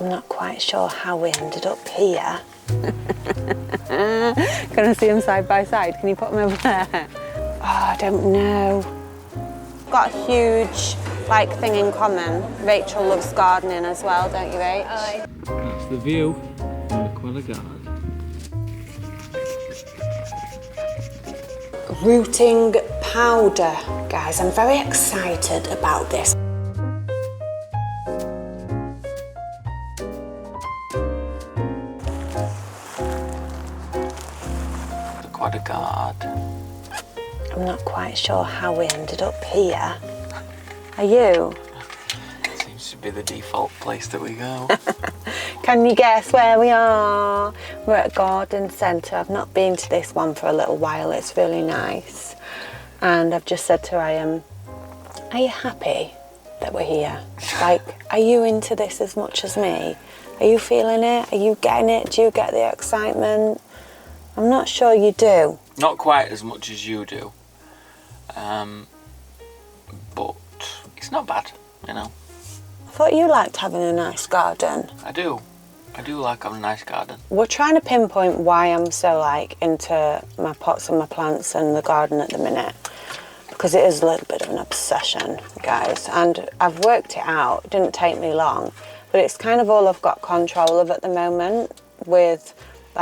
I'm not quite sure how we ended up here. Can I see them side by side? Can you put them over there? Oh, I don't know. Got a huge thing in common. Rachel loves gardening as well, don't you, Rach? Aye. That's the view from the Quilla Garden. Rooting powder. Guys, I'm very excited about this. The Quilla Garden. I'm not quite sure how we ended up here. Are you? Seems to be the default place that we go. Can you guess where we are? We're at Garden Centre. I've not been to this one for a little while. It's really nice. And I've just said to Ryan, are you happy that we're here? Are you into this as much as me? Are you feeling it? Are you getting it? Do you get the excitement? I'm not sure you do. Not quite as much as you do. But it's not bad, you know. I thought you liked having a nice garden. I do like having a nice garden. We're trying to pinpoint why I'm so into my pots and my plants and the garden at the minute, because it is a little bit of an obsession, guys, and I've worked it out. It didn't take me long, but it's kind of all I've got control of at the moment with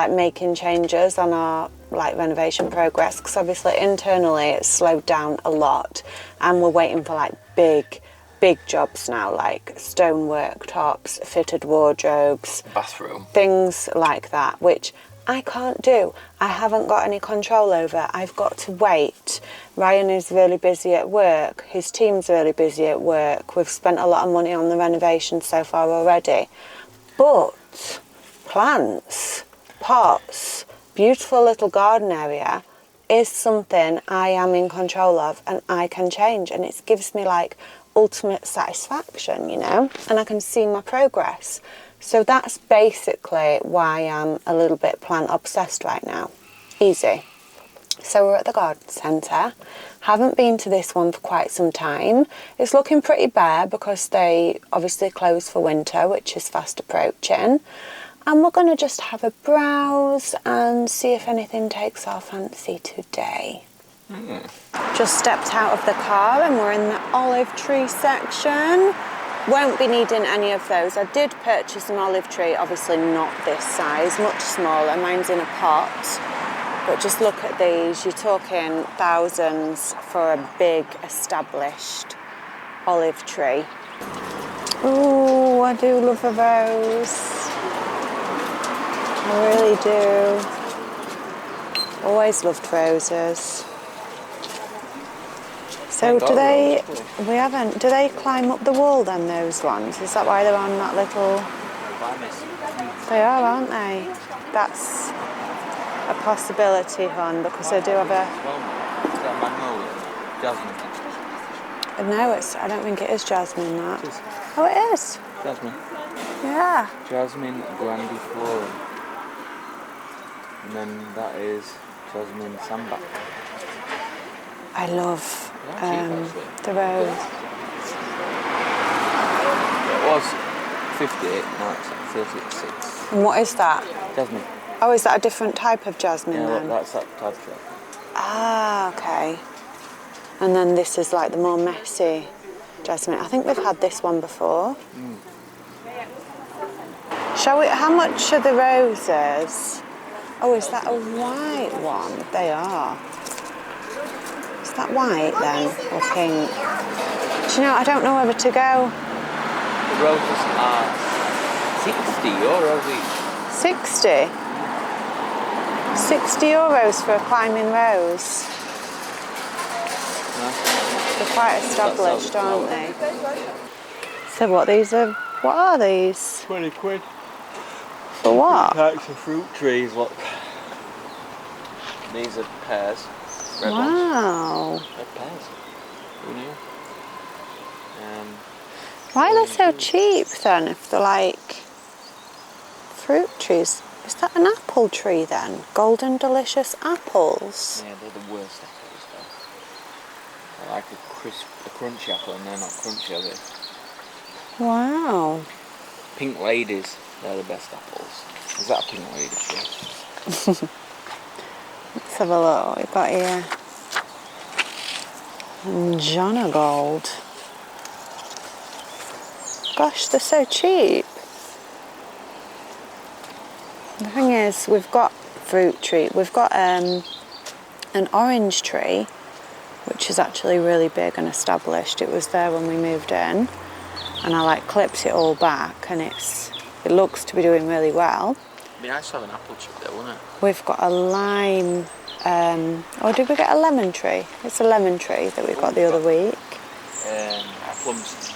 making changes on our renovation progress, because obviously internally it's slowed down a lot and we're waiting for big jobs now, like stone worktops, fitted wardrobes, bathroom, things like that, which I can't do. I haven't got any control over. I've got to wait. Ryan is really busy at work. His team's really busy at work. We've spent a lot of money on the renovation so far already. But plants, pots, beautiful little garden area is something I am in control of and I can change, and it gives me ultimate satisfaction, you know, and I can see my progress. So that's basically why I'm a little bit plant obsessed right now. Easy. So we're at the garden centre. Haven't been to this one for quite some time. It's looking pretty bare because they obviously close for winter, which is fast approaching. And we're going to just have a browse and see if anything takes our fancy today. Just stepped out of the car and we're in the olive tree section. Won't be needing any of those. I did purchase an olive tree, obviously not this size, much smaller. Mine's in a pot. But just look at these. You're talking thousands for a big established olive tree. Ooh, I do love a rose. I really do. Always loved roses. So do they, we haven't, do they climb up the wall then, those ones? Is that why they're on that little... They are, aren't they? That's a possibility, hon, because I do have a... No, I don't think it is jasmine, that. Oh, it is? Jasmine. Yeah. Jasmine grandiflora. And then that is jasmine sambac. I love the rose. It was 58, now it's 36. And what is that? Jasmine. Oh, is that a different type of jasmine then? That's that type of jasmine. Ah, okay. And then this is the more messy jasmine. I think we've had this one before. Shall we, how much are the roses? Oh, is that a white one? They are. Is that white then, or pink? Do you know, I don't know whether to go. The roses are €60 each. 60? €60 for a climbing rose. They're quite established, aren't they? So what are these? 20 quid. For what? Types of fruit trees, look. These are pears. Red Wow. ones. Red pears. Who knew? Why are they so cheap then, if they're fruit trees? Is that an apple tree then? Golden delicious apples? Yeah, they're the worst apples though. They're like a crunchy apple and they're not crunchy, are they? Wow. pink ladies, they're the best apples. Is that a pink lady? Yes. Let's have a look what we've got here. Jonna Gold. Gosh, they're so cheap. The thing is, we've got fruit tree. We've got an orange tree, which is actually really big and established. It was there when we moved in, and I like clipped it all back, and it looks to be doing really well. It'd be nice to have an apple tree there, wouldn't it? We've got a lime, or did we get a lemon tree? It's a lemon tree that we got the other week. Plums.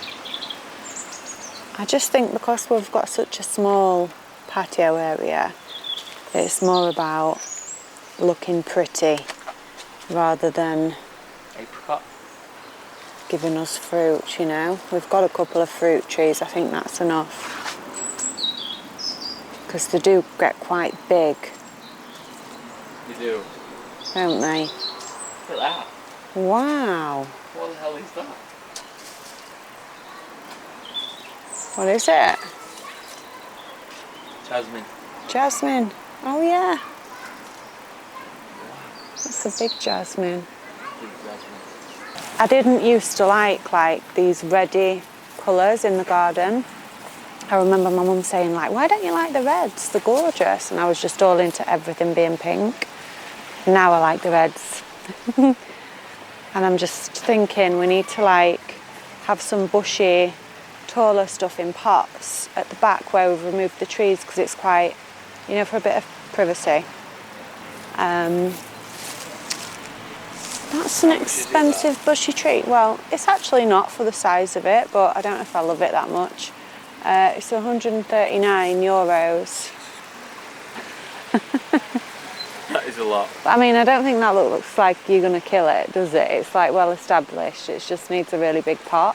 I just think because we've got such a small patio area, it's more about looking pretty rather than Apricot. giving us fruit, you know. We've got a couple of fruit trees, I think that's enough. Because they do get quite big. They do. Don't they? Look at that. Wow. What the hell is that? What is it? Jasmine. Jasmine. Oh yeah. That's a big jasmine. Big jasmine. I didn't used to like these reddy colours in the garden. I remember my mum saying like, why don't you like the reds? They're gorgeous. And I was just all into everything being pink. Now I like the reds. And I'm just thinking we need to like have some bushy, taller stuff in pots at the back where we've removed the trees because it's quite, you know, for a bit of privacy. That's an expensive bushy tree. Well, it's actually not for the size of it, but I don't know if I love it that much. It's €139. That is a lot. I mean, I don't think that looks like you're going to kill it, does it? It's like well established. It just needs a really big pot.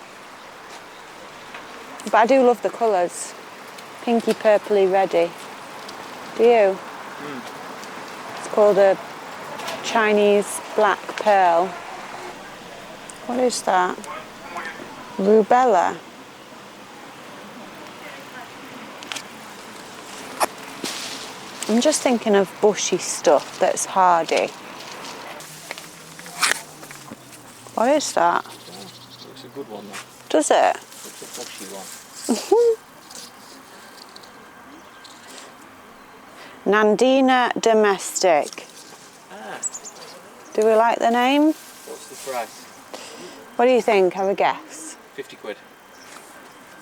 But I do love the colours. Pinky, purpley, reddy. Do you? Mm. It's called a Chinese black pearl. What is that? Rubella. I'm just thinking of bushy stuff that's hardy. What is that? Yeah, looks a good one though. Does it? Looks a bushy one. Nandina Domestic. Ah. Do we like the name? What's the price? What do you think? Have a guess. 50 quid.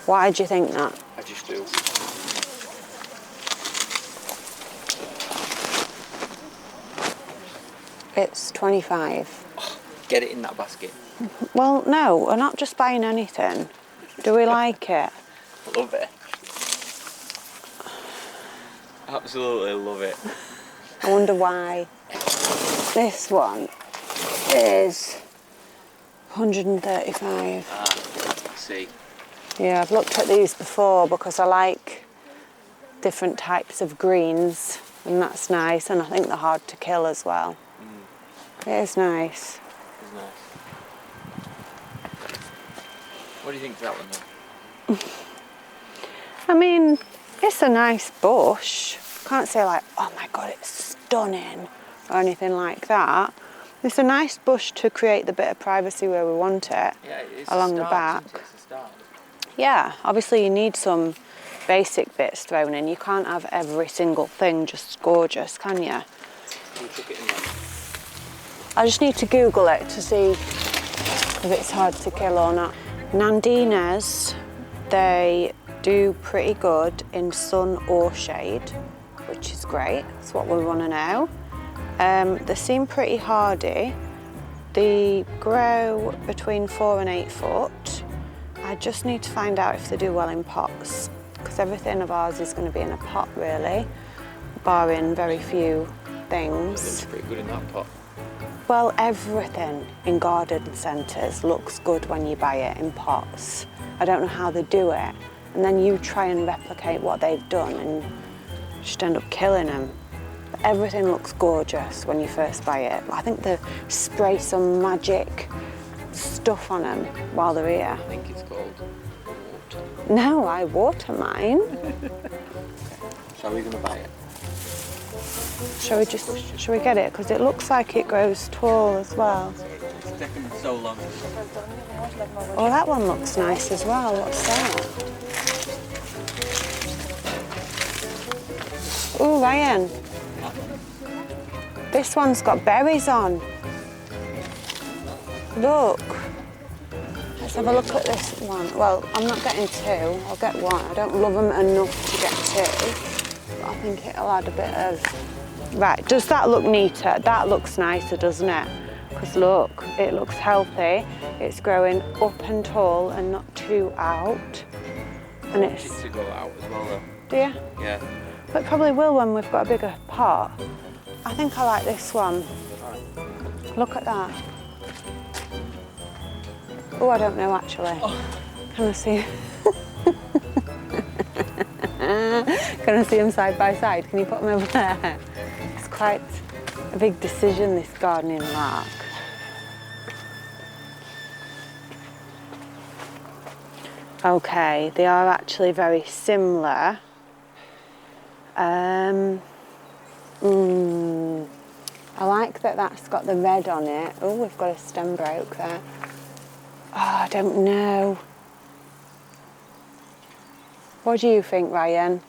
Why do you think that? I just do. It's 25. Oh, get it in that basket. Well, no, we're not just buying anything. Do we like it? I love it. Absolutely love it. I wonder why. This one is 135. Ah, I see. Yeah, I've looked at these before because I like different types of greens, and that's nice, and I think they're hard to kill as well. It is nice. It's nice. What do you think of that one then? I mean, it's a nice bush. Can't say like, oh my god, it's stunning or anything like that. It's a nice bush to create the bit of privacy where we want it, yeah, it's along the back. It's a start. Yeah, obviously you need some basic bits thrown in. You can't have every single thing just gorgeous, can you? You took it in there. I just need to Google it to see if it's hard to kill or not. Nandinas, they do pretty good in sun or shade, which is great. That's what we want to know. They seem pretty hardy. They grow between 4 and 8 foot. I just need to find out if they do well in pots, because everything of ours is going to be in a pot really, barring very few things. It looks pretty good in that pot. Well, everything in garden centres looks good when you buy it in pots. I don't know how they do it. And then you try and replicate what they've done and just end up killing them. But everything looks gorgeous when you first buy it. I think they spray some magic stuff on them while they're here. I think it's called No, I water mine. So are we going to buy it? Shall we get it? Because it looks like it grows tall as well. It's taken so long. Oh, that one looks nice as well. What's that? Oh, Ryan. This one's got berries on. Look. Let's have a look at this one. Well, I'm not getting two. I'll get one. I don't love them enough to get two. But I think it'll add a bit of... Right, does that look neater? That looks nicer, doesn't it? Because look, it looks healthy. It's growing up and tall and not too out. And it's... to go out as well though. Do you? Yeah. But probably will when we've got a bigger pot. I think I like this one. Look at that. Oh, I don't know actually. Oh. Can I see? Can I see them side by side? Can you put them over there? It's quite a big decision, this gardening lark. Okay, they are actually very similar. I like that that's got the red on it. Oh, we've got a stem broke there. Oh, I don't know. What do you think, Ryan?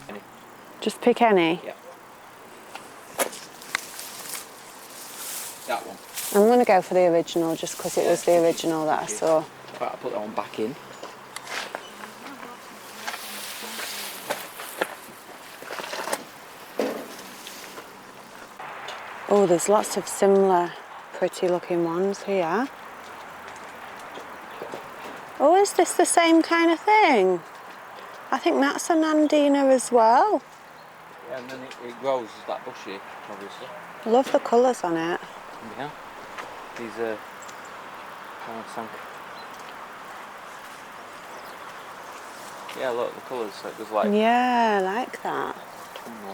Any. Just pick any? Yeah. That one. I'm going to go for the original just because it was the original that I saw. Right, I'll put that one back in. Oh, there's lots of similar pretty looking ones here. Oh, is this the same kind of thing? I think that's a Nandina as well. Yeah, and then it grows as that bushy, obviously. Love the colours on it. Yeah. These are kind of sunk. Yeah, look, the colours, so it goes like... Yeah, I like that.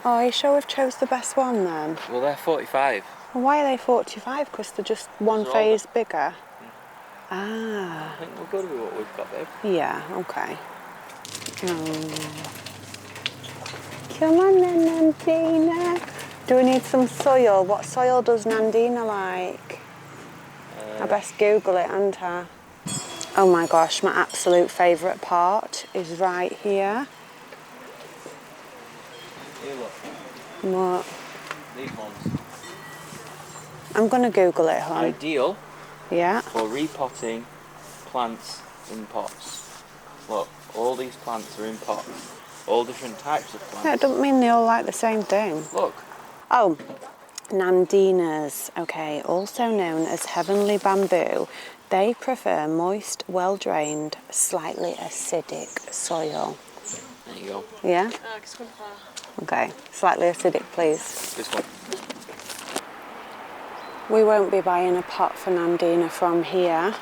Oh, are you sure we've chose the best one then? Well, they're 45. Well, why are they 45? Because they're just one phase bigger? Yeah. Ah. I think we're good with what we've got, babe. Yeah, okay. Come on then, Nandina. Do we need some soil? What soil does Nandina like? I best Google it, hadn't I? Oh my gosh, my absolute favourite part is right here. Here, look. What? These ones. I'm going to Google it, hon. Ideal Yeah. for repotting plants in pots. Look, all these plants are in pots. All different types of plants. Yeah, it doesn't mean they all like the same thing. Look. Oh, Nandinas, okay, also known as heavenly bamboo. They prefer moist, well-drained, slightly acidic soil. There you go. Yeah? Okay, slightly acidic, please. This one. We won't be buying a pot for Nandina from here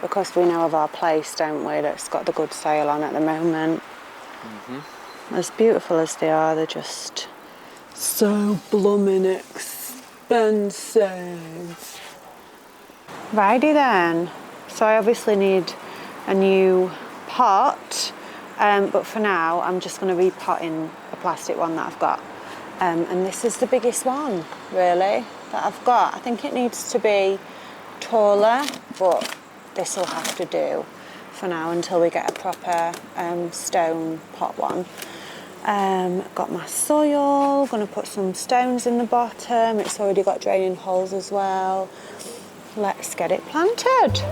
because we know of our place, don't we, that's got the good sale on at the moment. Mm-hmm. As beautiful as they are, they're just so blooming expensive. Righty then. So I obviously need a new pot, but for now I'm just going to repot in a plastic one that I've got. And this is the biggest one, really, that I've got. I think it needs to be taller, but this will have to do for now until we get a proper stone pot one. Got my soil, going to put some stones in the bottom. It's already got draining holes as well. Let's get it planted.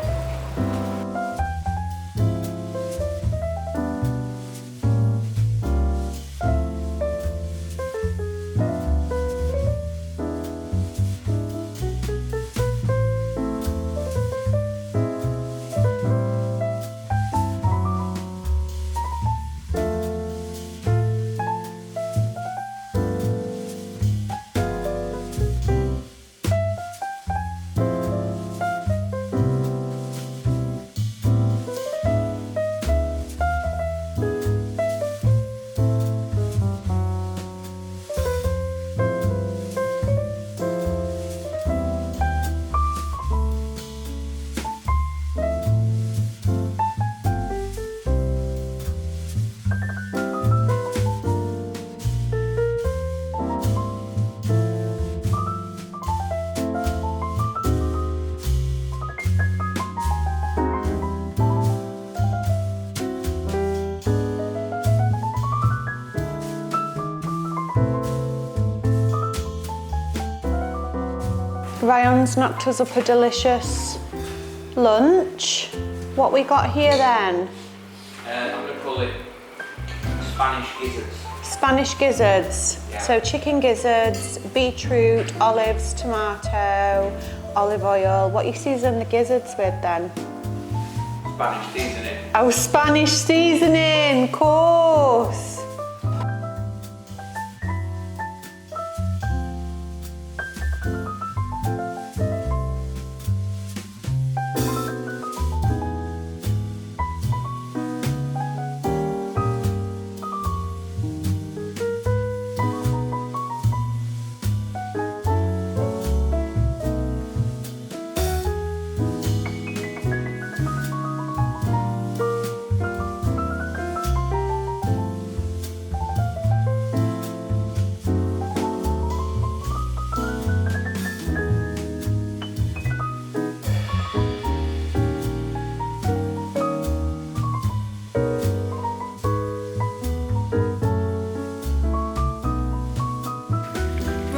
Ryan's knocked us up a delicious lunch. What we got here then? I'm going to call it Spanish gizzards. Spanish gizzards. Yeah. So chicken gizzards, beetroot, olives, tomato, olive oil. What you season the gizzards with then? Spanish seasoning. Oh, Spanish seasoning, of course.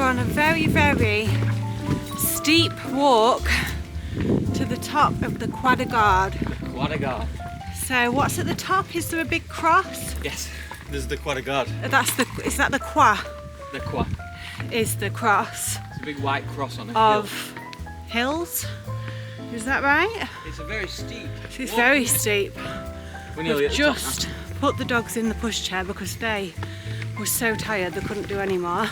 On a very, very steep walk to the top of the Quadagard. Quadagard. So what's at the top? Is there a big cross? Yes, this is the Quadagard. Is that the Qua? The Qua. Is the cross It's a big white cross on a of hill. hills? Is that right? It's a very steep. It's very steep. We're nearly We've at the top just put the dogs in the pushchair because they were so tired they couldn't do any more.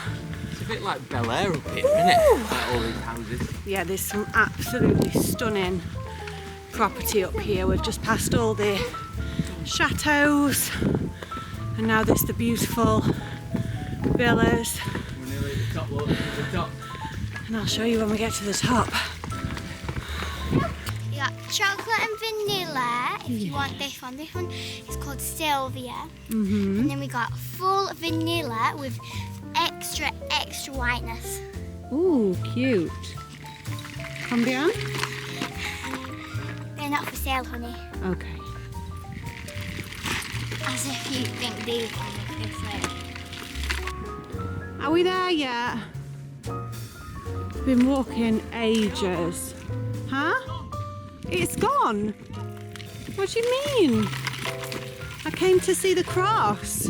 It's a bit like Bel Air up here, isn't it? Like all these houses. Yeah, there's some absolutely stunning property up here. We've just passed all the chateaus and now there's the beautiful villas. We're nearly at the top, look, at the top. And I'll show you when we get to the top. You got chocolate and vanilla if you want this one. This one is called Sylvia. And then we got full vanilla with extra whiteness. Ooh, cute. Combien? They're not for sale, honey. Okay. As if you think these ones are this way. Are we there yet? Been walking ages. Huh? It's gone? What do you mean? I came to see the cross.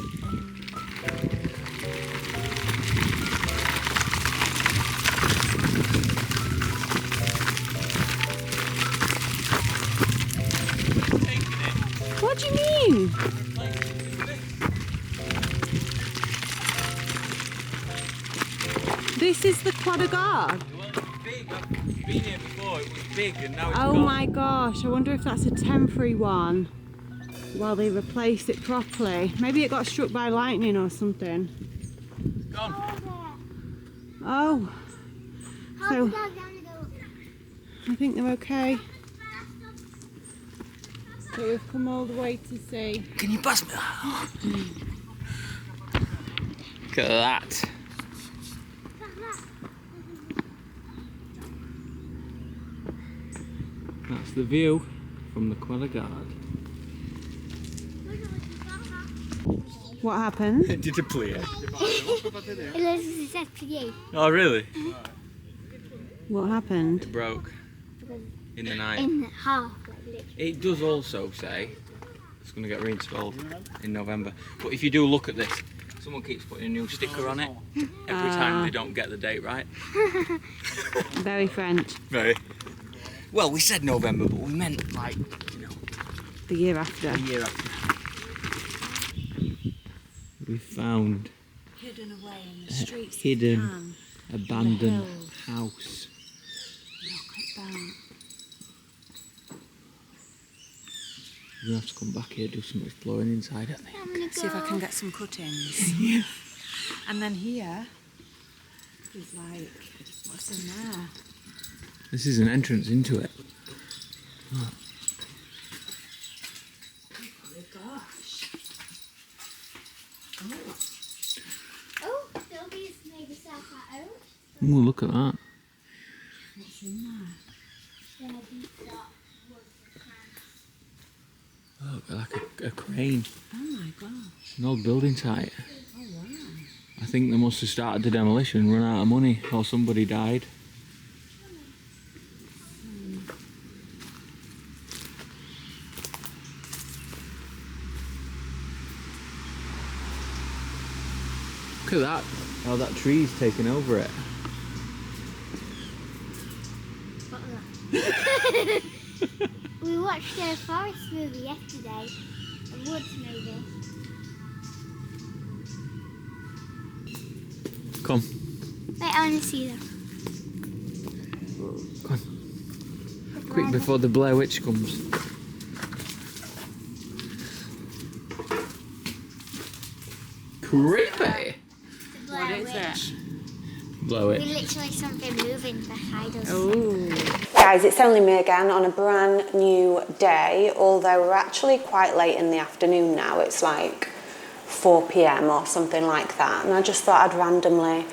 What do you mean? This is the Quadagard. Big. I've been here before. It was big and now it's Oh gone. my gosh, I wonder if that's a temporary one while they replace it properly. Maybe it got struck by lightning or something. It's gone. Oh, How So- the dog down to go? I think they're okay. So we've come all the way to see. Can you pass me? Look at that. That's the view from the Quadagard. What happened? Did you play it? It looks as it says for you. Oh really? What happened? It broke in the night. In half, like literally. It does also say it's going to get reinstalled in November. But if you do look at this, someone keeps putting a new sticker on it every time they don't get the date right. Very French. Very. Well, we said November, but we meant like, you know, The year after. a year after. We found Hidden away in the streets. a hidden, abandoned hills. house. Look at that. We're going to have to come back here, do some exploring inside, I think. I'm gonna See if I go. can get some cuttings. Yeah. And then here is like, what's in there? This is an entrance into it. Oh gosh. Oh, Sylvia's made herself at home. Oh, look at that. What's in there? Then I beat it up. Oh, like a crane. Oh my gosh. An old building site. Oh wow. I think they must have started the demolition, run out of money, or somebody died. Look at that. Oh, that tree's taken over it. We watched a forest movie yesterday, a woods movie. Come. Wait, I want to see them. Come on. Quick before the Blair Witch comes. Creepy. What is it? Blair Witch. We literally something moving beside us. Oh. Guys, it's only me again on a brand new day, although we're actually quite late in the afternoon now. It's like 4 p.m. or something like that, and I just thought I'd randomly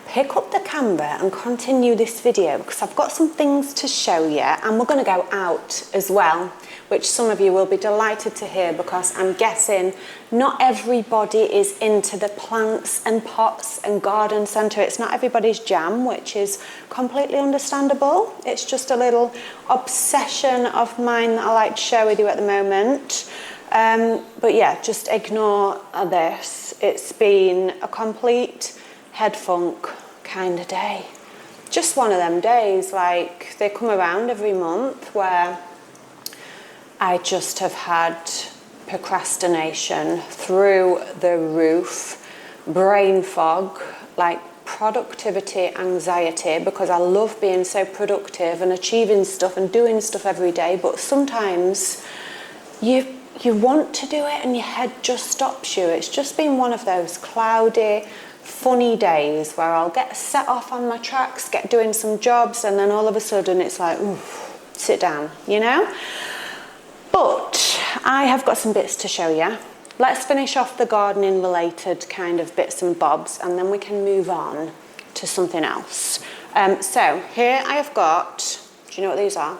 pick up the camera and continue this video because I've got some things to show you, and we're going to go out as well, which some of you will be delighted to hear because I'm guessing not everybody is into the plants and pots and garden centre. It's not everybody's jam, which is completely understandable. It's just a little obsession of mine that I like to share with you at the moment. But yeah, just ignore this. It's been a complete head funk kind of day. Just one of them days, like they come around every month where I just have had procrastination through the roof, brain fog, like productivity anxiety, because I love being so productive and achieving stuff and doing stuff every day, but sometimes you want to do it and your head just stops you. It's just been one of those cloudy, funny days where I'll get set off on my tracks, get doing some jobs, and then all of a sudden it's like, oof, sit down, you know? But I have got some bits to show you. Let's finish off the gardening related kind of bits and bobs, and then we can move on to something else. So here I have got, do you know what these are?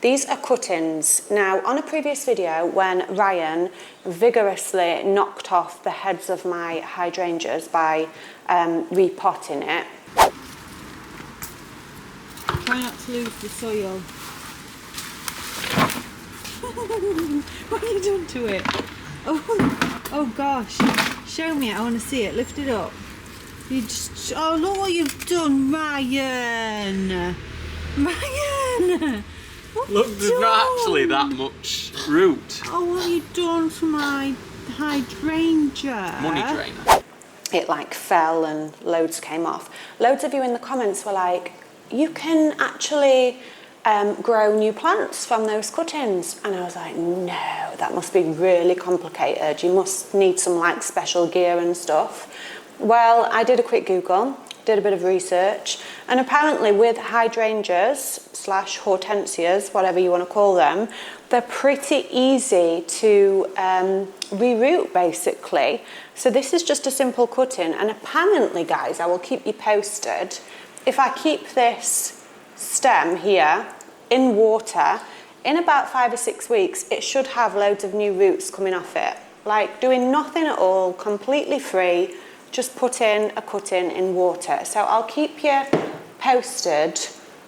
These are cuttings. Now, on a previous video, when Ryan vigorously knocked off the heads of my hydrangeas by repotting it. Try not to lose the soil. What have you done to it? Oh gosh. Show me it. I want to see it. Lift it up. Oh, look what you've done, Ryan. Ryan! Look, there's not actually that much root. Oh, what have you done to my hydrangea? Money drainer. It like fell and loads came off. Loads of you in the comments were like, you can actually grow new plants from those cuttings. And I was like, no, that must be really complicated. You must need some like special gear and stuff. Well, I did a quick Google, did a bit of research, and apparently with hydrangeas / hortensias, whatever you want to call them, they're pretty easy to reroot basically. So this is just a simple cutting, and apparently, guys, I will keep you posted. If I keep this stem here in water, in about 5 or 6 weeks, it should have loads of new roots coming off it. Like doing nothing at all, completely free, just put in a cutting in water. So I'll keep you posted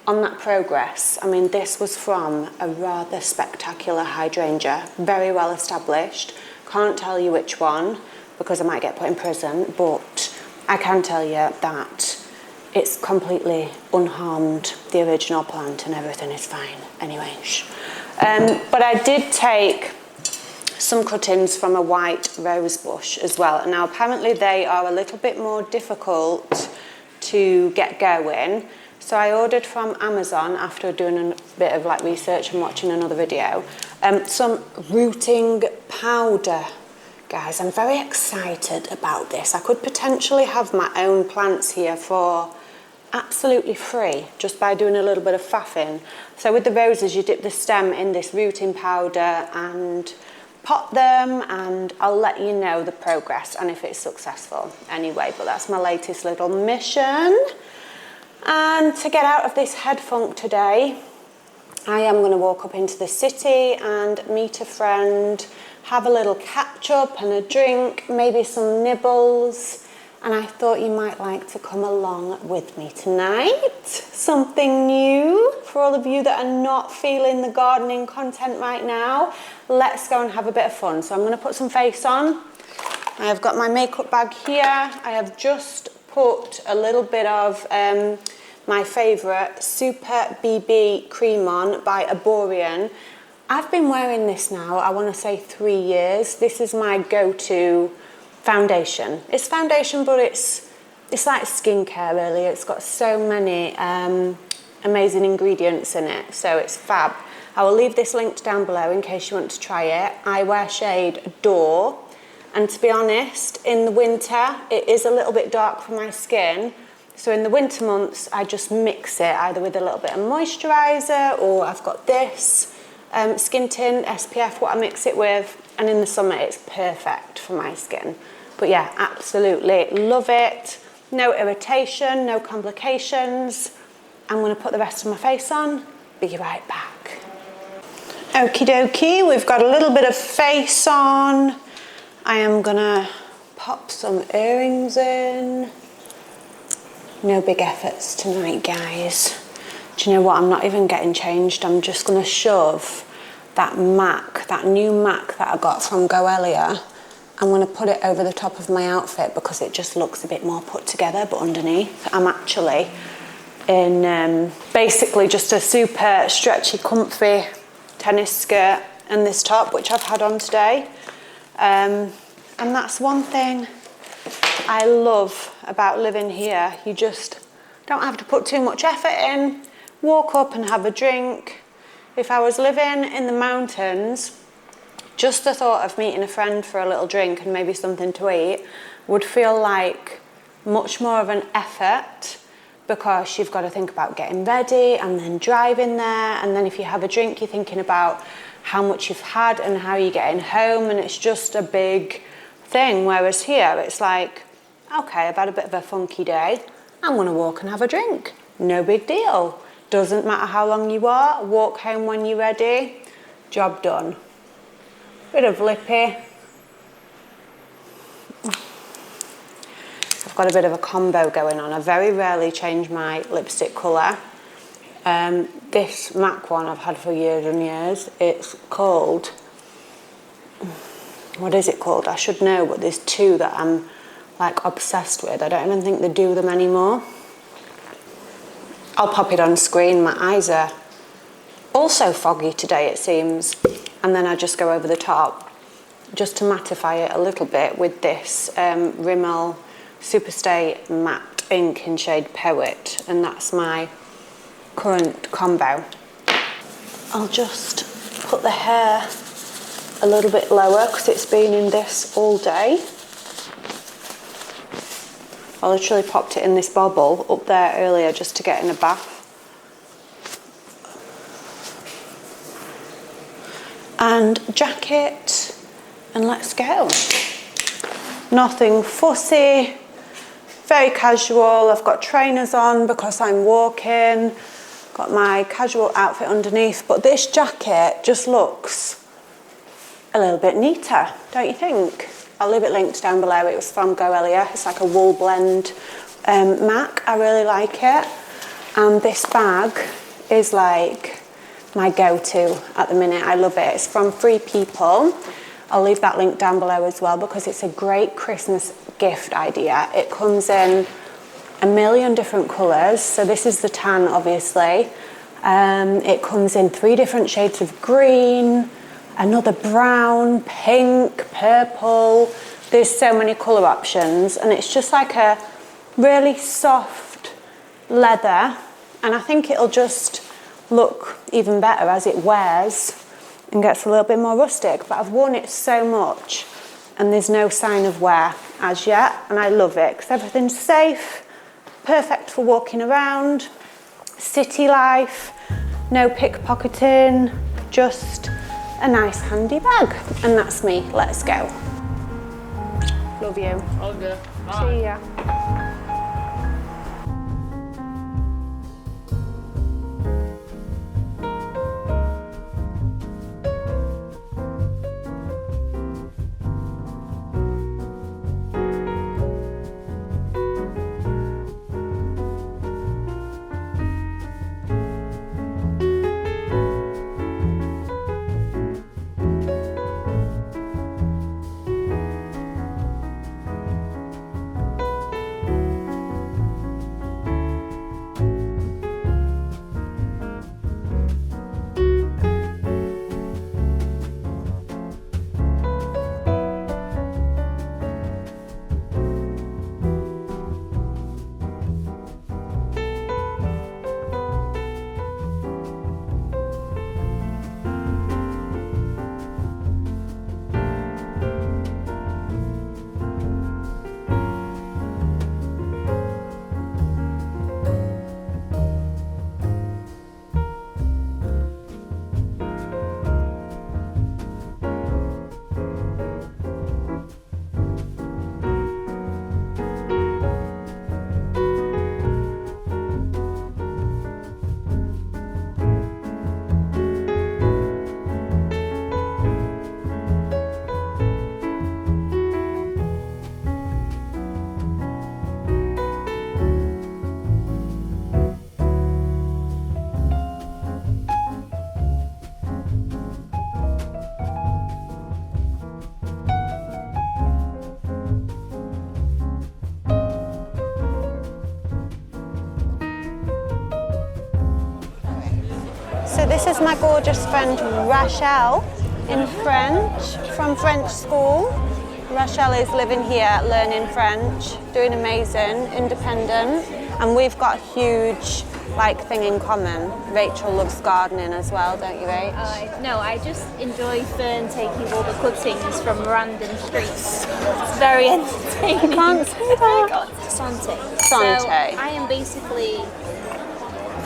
on that progress. I mean, this was from a rather spectacular hydrangea, very well established. Can't tell you which one because I might get put in prison, but I can tell you that it's completely unharmed, the original plant, and everything is fine anyways. But I did take some cuttings from a white rose bush as well. Now apparently they are a little bit more difficult to get going. So I ordered from Amazon after doing a bit of like research and watching another video, some rooting powder. Guys, I'm very excited about this. I could potentially have my own plants here for absolutely free just by doing a little bit of faffing. So with the roses, you dip the stem in this rooting powder and pot them, and I'll let you know the progress and if it's successful anyway. But that's my latest little mission. And to get out of this head funk today, I am going to walk up into the city and meet a friend, have a little catch up and a drink, maybe some nibbles, and I thought you might like to come along with me tonight. Something new for all of you that are not feeling the gardening content right now. Let's go and have a bit of fun. So I'm going to put some face on I have got my makeup bag here. I have just put a little bit of my favourite Super BB cream on by Erborian. I've been wearing this now, I want to say 3 years. This is my go-to foundation. It's foundation, but it's like skincare really. It's got so many amazing ingredients in it, so it's fab. I will leave this linked down below in case you want to try it. I wear shade Adore, and to be honest, in the winter it is a little bit dark for my skin, so in the winter months I just mix it either with a little bit of moisturiser, or I've got this skin tint, SPF, what I mix it with, and in the summer it's perfect for my skin. But yeah, absolutely love it. No irritation, no complications. I'm going to put the rest of my face on. Be right back. Okie dokie, we've got a little bit of face on. I am going to pop some earrings in. No big efforts tonight, guys. Do you know what? I'm not even getting changed. I'm just going to shove that new MAC that I got from Goelia. I'm going to put it over the top of my outfit because it just looks a bit more put together, but underneath I'm actually in basically just a super stretchy, comfy tennis skirt and this top, which I've had on today. And that's one thing I love about living here. You just don't have to put too much effort in. Walk up and have a drink. If I was living in the mountains, just the thought of meeting a friend for a little drink and maybe something to eat would feel like much more of an effort, because you've got to think about getting ready and then driving there, and then if you have a drink you're thinking about how much you've had and how you're getting home, and it's just a big thing. Whereas here it's like, okay, I've had a bit of a funky day, I'm going to walk and have a drink. No big deal. Doesn't matter how long you are, walk home when you're ready, job done. Bit of lippy. I've got a bit of a combo going on. I very rarely change my lipstick colour. This MAC one I've had for years and years. It's called, what is it called? I should know, but there's two that I'm like obsessed with. I don't even think they do them anymore. I'll pop it on screen. My eyes are also foggy today, it seems. And then I just go over the top just to mattify it a little bit with this Rimmel Superstay Matte Ink in shade Poet, and that's my current combo. I'll just put the hair a little bit lower because it's been in this all day. I literally popped it in this bobble up there earlier just to get in a bath. And jacket, and let's go. Nothing fussy, very casual. I've got trainers on because I'm walking, got my casual outfit underneath, but this jacket just looks a little bit neater, don't you think? I'll leave it linked down below. It was from Goelia. It's like a wool blend MAC. I really like it. And this bag is like my go-to at the minute. I love it. It's from Free People. I'll leave that link down below as well because it's a great Christmas gift idea. It comes in a million different colours. So this is the tan, obviously. It comes in 3 different shades of green, another brown, pink, purple. There's so many colour options, and it's just like a really soft leather, and I think it'll just look even better as it wears and gets a little bit more rustic. But I've worn it so much and there's no sign of wear as yet, and I love it because everything's safe, perfect for walking around, city life, no pickpocketing, just a nice handy bag. And that's me. Let's go. Love you. Okay. See ya. this is my gorgeous friend Rachel in French, from French school. Rachel is living here, learning French, doing amazing, independent, and we've got a huge thing in common. Rachel loves gardening as well, don't you, Rach? No, I just enjoy Fern taking all the cuttings from random streets. It's very entertaining. I can't say that. Sante. Sante. So I am basically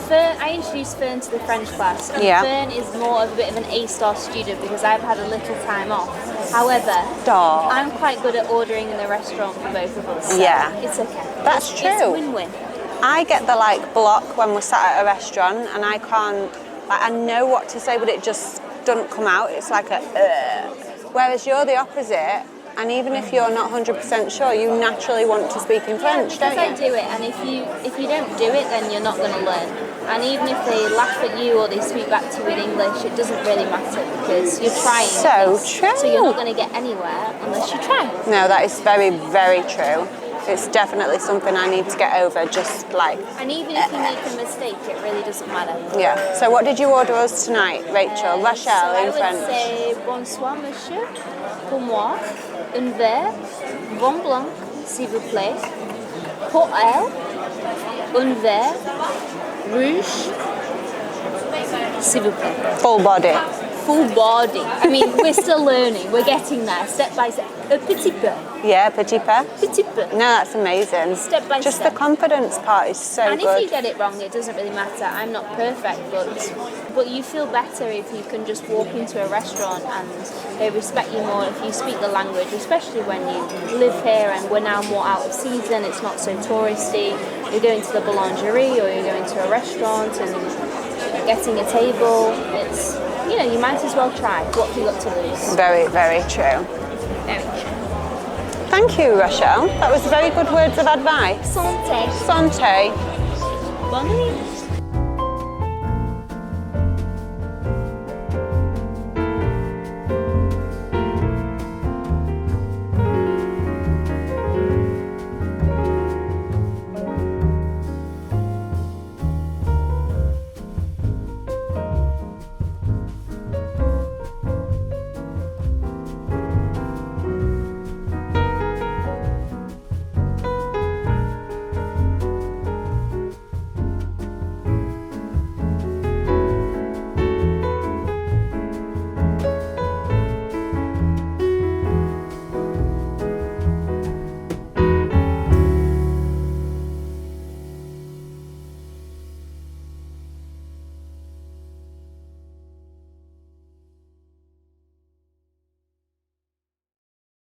Fern. I introduced Fern to the French class, and Yeah. Fern is more of a bit of an A-star student because I've had a little time off. However, Stop. I'm quite good at ordering in the restaurant for both of us. So Yeah. it's okay. That's It's true. a win-win. I get the block when we're sat at a restaurant and I can't, I know what to say but it just doesn't come out. It's like a whereas you're the opposite, and even if you're not 100% sure, you naturally want to speak in French, because don't I you? do it, and if you don't do it, then you're not going to learn. And even if they laugh at you or they speak back to you in English, it doesn't really matter because you're trying. So true. So you're not going to get anywhere unless you try. No, that is very, very true. It's definitely something I need to get over, just And even if you make a mistake, it really doesn't matter. yeah. So what did you order us tonight, Rachel? Rachel So in I French. would say bonsoir, monsieur. Pour moi, un verre, vin blanc, s'il vous plaît. Pour elle, un verre, rouge, s'il vous plaît. Full body. Full body. I mean, we're still learning. We're getting there, step by step. Un petit peu. Yeah, petit peu. Petit peu. No, that's amazing. Step by Just step. the confidence part is so And good. if you get it wrong, it doesn't really matter. I'm not perfect, but you feel better if you can just walk into a restaurant and they respect you more if you speak the language, especially when you live here and we're now more out of season. It's not so touristy. You're going to the boulangerie or you're going to a restaurant and getting a table. It's, you might as well try. What have you got to lose? Very, very true. Very true. Thank you, Rachel. That was very good words of advice. Santé. Santé. Bonne nuit.